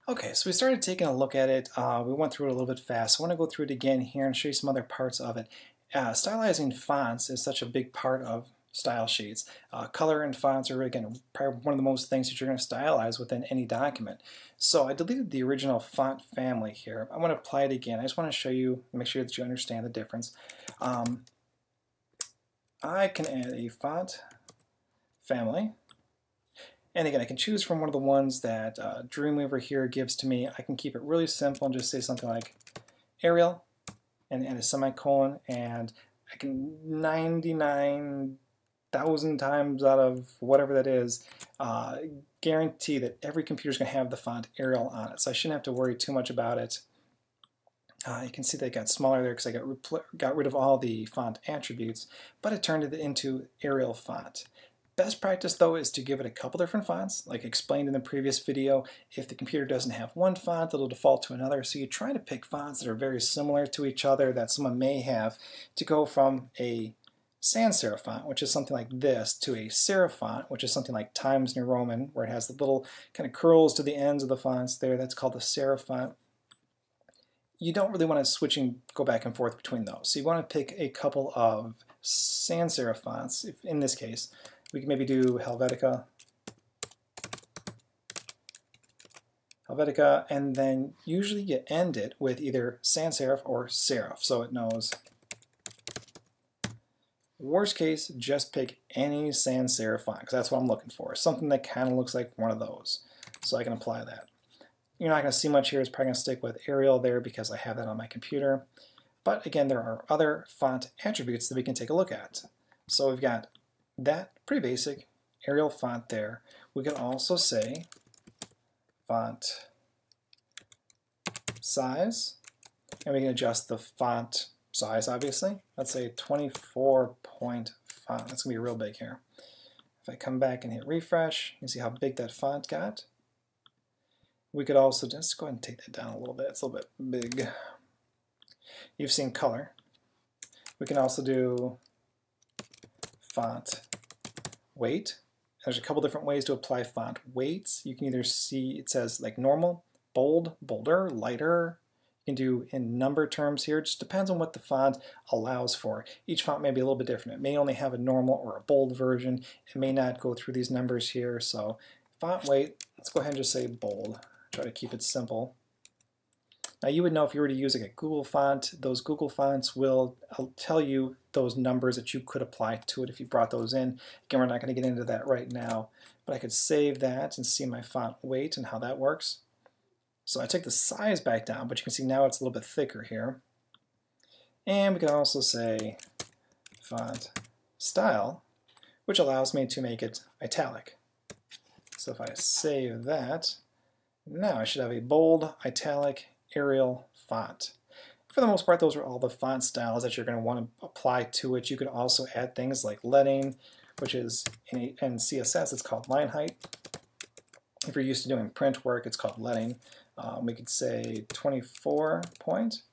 Okay, so we started taking a look at it. We went through it a little bit fast. I want to go through it again here and show you some other parts of it. Stylizing fonts is such a big part of style sheets. Color and fonts are, again, probably one of the most things that you're going to stylize within any document. So I deleted the original font family here. I want to apply it again. I just want to show you, make sure that you understand the difference. I can add a font family. And again, I can choose from one of the ones that Dreamweaver here gives to me. I can keep it really simple and just say something like Arial and add a semicolon, and I can 99,000 times out of whatever that is guarantee that every computer is going to have the font Arial on it. So I shouldn't have to worry too much about it. You can see that it got smaller there because I got rid of all the font attributes, but it turned it into Arial font. Best practice though is to give it a couple different fonts, like explained in the previous video. If the computer doesn't have one font, it'll default to another. So you try to pick fonts that are very similar to each other that someone may have, to go from a sans serif font, which is something like this, to a serif font, which is something like Times New Roman, where it has the little kind of curls to the ends of the fonts there. That's called a serif font. You don't really want to switch and go back and forth between those. So you want to pick a couple of sans serif fonts. If in this case, we can maybe do Helvetica, and then usually you end it with either sans serif or serif, so it knows. Worst case, just pick any sans serif font, because that's what I'm looking for, something that kind of looks like one of those. So I can apply that. You're not going to see much here. It's probably going to stick with Arial there because I have that on my computer. But again, there are other font attributes that we can take a look at. So we've got that pretty basic Arial font there. We can also say font size, and we can adjust the font size, obviously. Let's say 24-point font. That's going to be real big here. If I come back and hit refresh, you can see how big that font got. We could also just go ahead and take that down a little bit. It's a little bit big. You've seen color. We can also do font weight. There's a couple different ways to apply font weights. You can either see it says like normal, bold, bolder, lighter. You can do in number terms here. It just depends on what the font allows for. Each font may be a little bit different. It may only have a normal or a bold version. It may not go through these numbers here. So font weight, let's go ahead and just say bold. Try to keep it simple. Now you would know if you were to use like a Google font, those Google fonts will tell you those numbers that you could apply to it if you brought those in. Again, we're not going to get into that right now, but I could save that and see my font weight and how that works. So I took the size back down, but you can see now it's a little bit thicker here. And we can also say font style, which allows me to make it italic. So if I save that, now I should have a bold, italic, Arial font. For the most part, those are all the font styles that you're going to want to apply to it. You could also add things like leading, which is in CSS, it's called line height. If you're used to doing print work, it's called leading. We could say 24 point.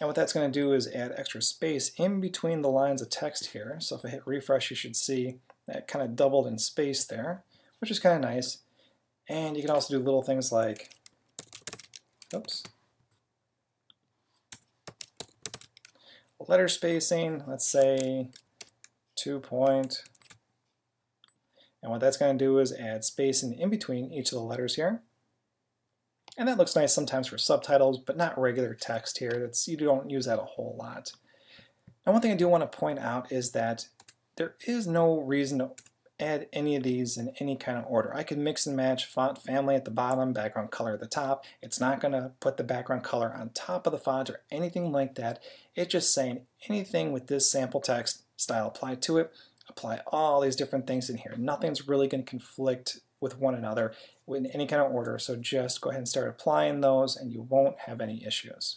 And what that's going to do is add extra space in between the lines of text here. So if I hit refresh, you should see that kind of doubled in space there, which is kind of nice. And you can also do little things like, oops, letter spacing, let's say 2 point. And what that's going to do is add space in between each of the letters here. And that looks nice sometimes for subtitles, but not regular text here. You don't use that a whole lot. Now, one thing I do want to point out is that there is no reason to add any of these in any kind of order. I could mix and match font family at the bottom, background color at the top. It's not going to put the background color on top of the font or anything like that. It's just saying anything with this sample text style applied to it. Apply all these different things in here. Nothing's really going to conflict with one another in any kind of order, so just go ahead and start applying those and you won't have any issues.